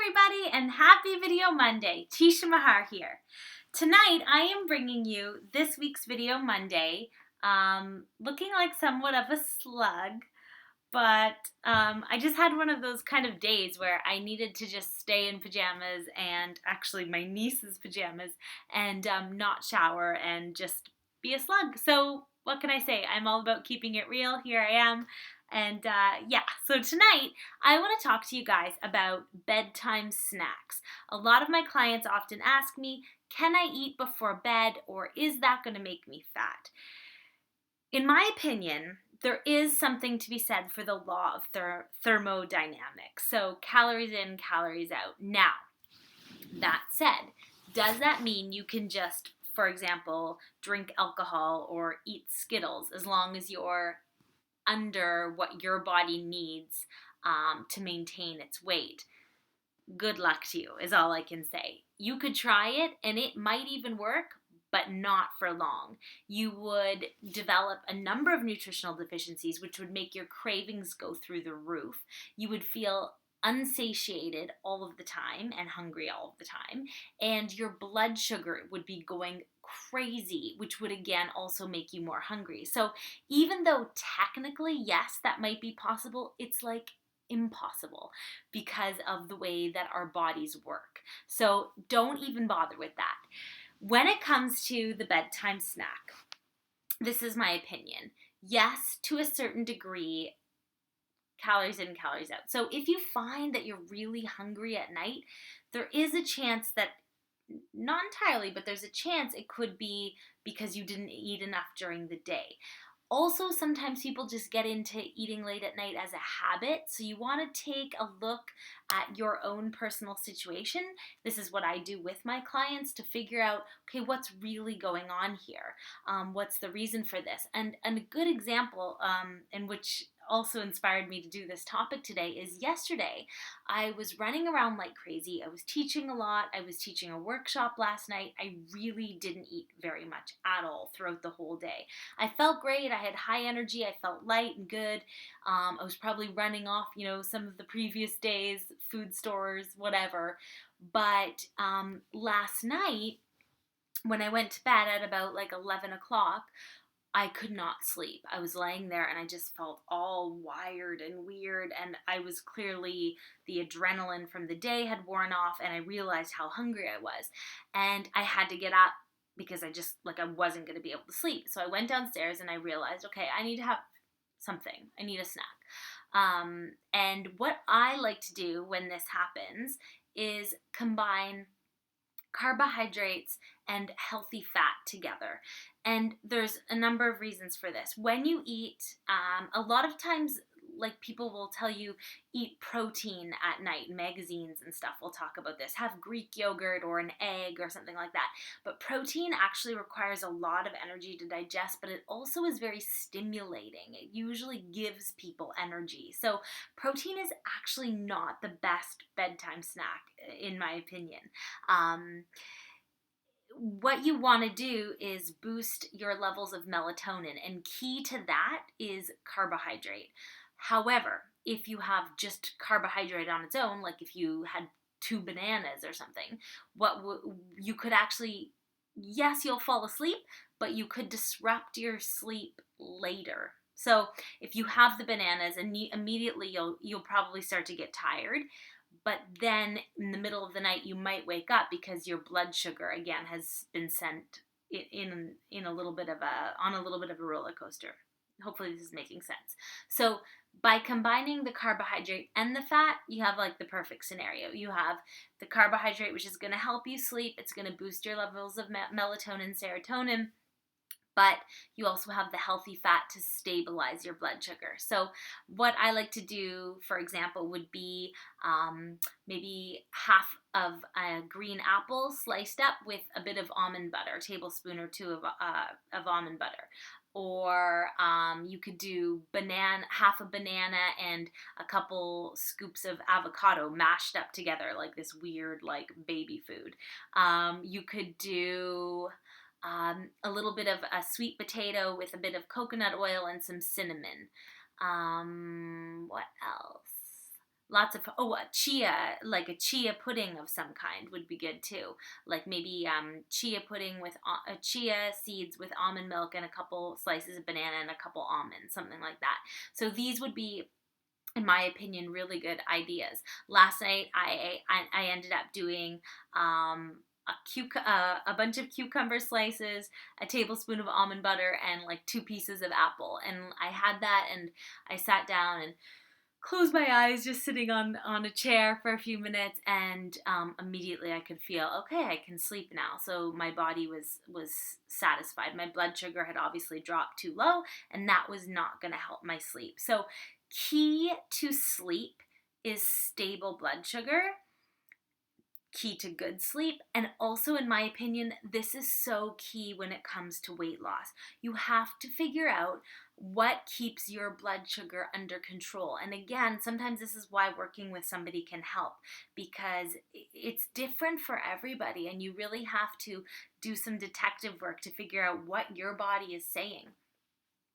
everybody, and happy Video Monday. Teshia Maher here. Tonight I am bringing you this week's Video Monday, looking like somewhat of a slug, but I just had one of those kind of days where I needed to just stay in pajamas, and actually my niece's pajamas, and not shower and just be a slug. So what can I say? I'm all about keeping it real. Here I am. And so tonight I want to talk to you guys about bedtime snacks. A lot of my clients often ask me, can I eat before bed, or is that going to make me fat? In my opinion, there is something to be said for the law of thermodynamics. So calories in, calories out. Now, that said, does that mean you can just, for example, drink alcohol or eat Skittles as long as you're under what your body needs to maintain its weight? Good luck to you is all I can say. You could try it and it might even work, but not for long. You would develop a number of nutritional deficiencies, which would make your cravings go through the roof. You would feel unsatiated all of the time and hungry all of the time, and your blood sugar would be going crazy, which would again also make you more hungry. So even though technically, yes, that might be possible, it's like impossible because of the way that our bodies work. So don't even bother with that. When it comes to the bedtime snack, this is my opinion. Yes, to a certain degree, calories in, calories out. So if you find that you're really hungry at night, there is a chance that, not entirely, but there's a chance it could be because you didn't eat enough during the day. Also, sometimes people just get into eating late at night as a habit, so you want to take a look at your own personal situation. This is what I do with my clients to figure out, okay, what's really going on here? What's the reason for this? And a good example, in which also inspired me to do this topic today, is yesterday I was running around like crazy. I was teaching a lot. I was teaching a workshop last night. I really didn't eat very much at all throughout the whole day. I felt great. I had high energy. I felt light and good. I was probably running off, some of the previous days, food stores, whatever. But last night, when I went to bed at about like 11 o'clock, I could not sleep. I was laying there and I just felt all wired and weird, and I was clearly, the adrenaline from the day had worn off, and I realized how hungry I was. And I had to get up because I wasn't going to be able to sleep. So I went downstairs and I realized, okay, I need to have something. I need a snack. And what I like to do when this happens is combine carbohydrates and healthy fat together. And there's a number of reasons for this. When you eat, a lot of times, like, people will tell you eat protein at night. Magazines and stuff will talk about this. Have Greek yogurt or an egg or something like that. But protein actually requires a lot of energy to digest, but it also is very stimulating. It usually gives people energy. So protein is actually not the best bedtime snack, in my opinion. What you want to do is boost your levels of melatonin, and key to that is carbohydrate. However, if you have just carbohydrate on its own, like if you had 2 bananas or something, you could actually, yes, you'll fall asleep, but you could disrupt your sleep later. So if you have the bananas, and immediately you'll probably start to get tired. But then in the middle of the night, you might wake up because your blood sugar again has been sent in a little bit of a roller coaster. Hopefully this is making sense. So by combining the carbohydrate and the fat, you have like the perfect scenario. You have the carbohydrate, which is going to help you sleep. It's going to boost your levels of melatonin, serotonin. But you also have the healthy fat to stabilize your blood sugar. So what I like to do, for example, would be maybe half of a green apple sliced up with a bit of almond butter, a tablespoon or 2 of almond butter. Or you could do half a banana and a couple scoops of avocado mashed up together, like this weird, like, baby food. You could do a little bit of a sweet potato with a bit of coconut oil and some cinnamon. What else? lots of, a chia, like a chia pudding of some kind would be good too. Like maybe chia pudding with chia seeds with almond milk and a couple slices of banana and a couple almonds, something like that. So these would be, in my opinion, really good ideas. Last night I ended up doing a bunch of cucumber slices, a tablespoon of almond butter, and like 2 pieces of apple. And I had that, and I sat down and closed my eyes, just sitting on a chair for a few minutes, and immediately I could feel, okay, I can sleep now. So my body was satisfied. My blood sugar had obviously dropped too low, and that was not going to help my sleep. So key to sleep is stable blood sugar, key to good sleep, and also, in my opinion, this is so key when it comes to weight loss. You have to figure out what keeps your blood sugar under control. And again, sometimes this is why working with somebody can help, because it's different for everybody, and you really have to do some detective work to figure out what your body is saying.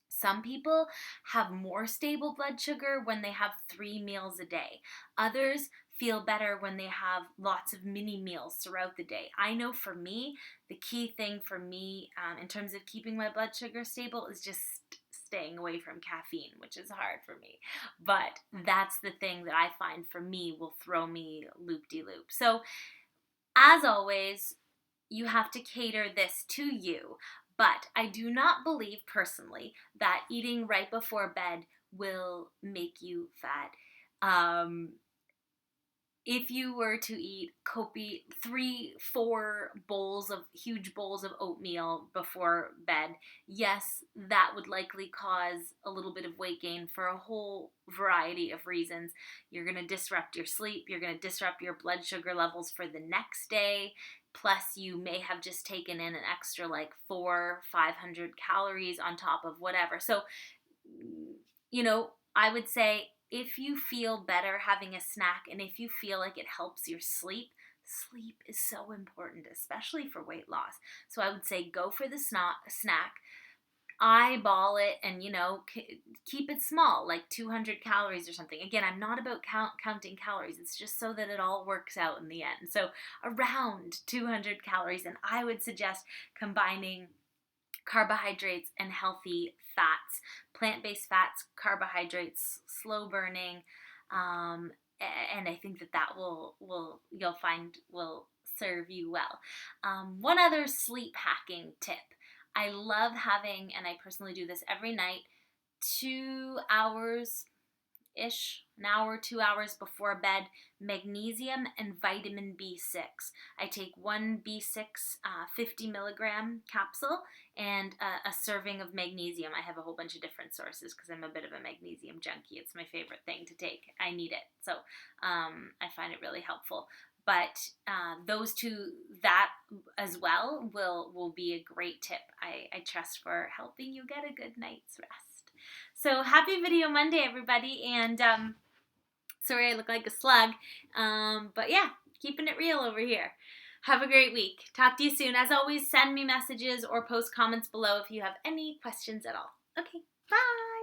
Some people have more stable blood sugar when they have 3 meals a day. Others feel better when they have lots of mini meals throughout the day. I know for me, the key thing for me in terms of keeping my blood sugar stable is just staying away from caffeine, which is hard for me. But that's the thing that I find for me will throw me loop-de-loop. So as always, you have to cater this to you. But I do not believe personally that eating right before bed will make you fat. If you were to eat 3-4 huge bowls of oatmeal before bed, yes, that would likely cause a little bit of weight gain for a whole variety of reasons. You're going to disrupt your sleep. You're going to disrupt your blood sugar levels for the next day. Plus, you may have just taken in an extra like 400-500 calories on top of whatever. So, I would say if you feel better having a snack, and if you feel like it helps your sleep is so important, especially for weight loss. So I would say go for the snack, eyeball it, and keep it small, like 200 calories or something. Again, I'm not about counting calories. It's just so that it all works out in the end. So around 200 calories, and I would suggest combining carbohydrates and healthy fats, plant-based fats, carbohydrates, slow burning, and I think that you'll find will serve you well. One other sleep hacking tip. I love having, and I personally do this every night, 2 hours an hour, 2 hours before bed, magnesium and vitamin B6. I take one B6 50 milligram capsule and a serving of magnesium. I have a whole bunch of different sources because I'm a bit of a magnesium junkie. It's my favorite thing to take. I need it. So I find it really helpful. But those two, that as well, will be a great tip, I trust, for helping you get a good night's rest. So happy Video Monday, everybody, and sorry I look like a slug, but yeah, keeping it real over here. Have a great week. Talk to you soon. As always, send me messages or post comments below if you have any questions at all. Okay, bye!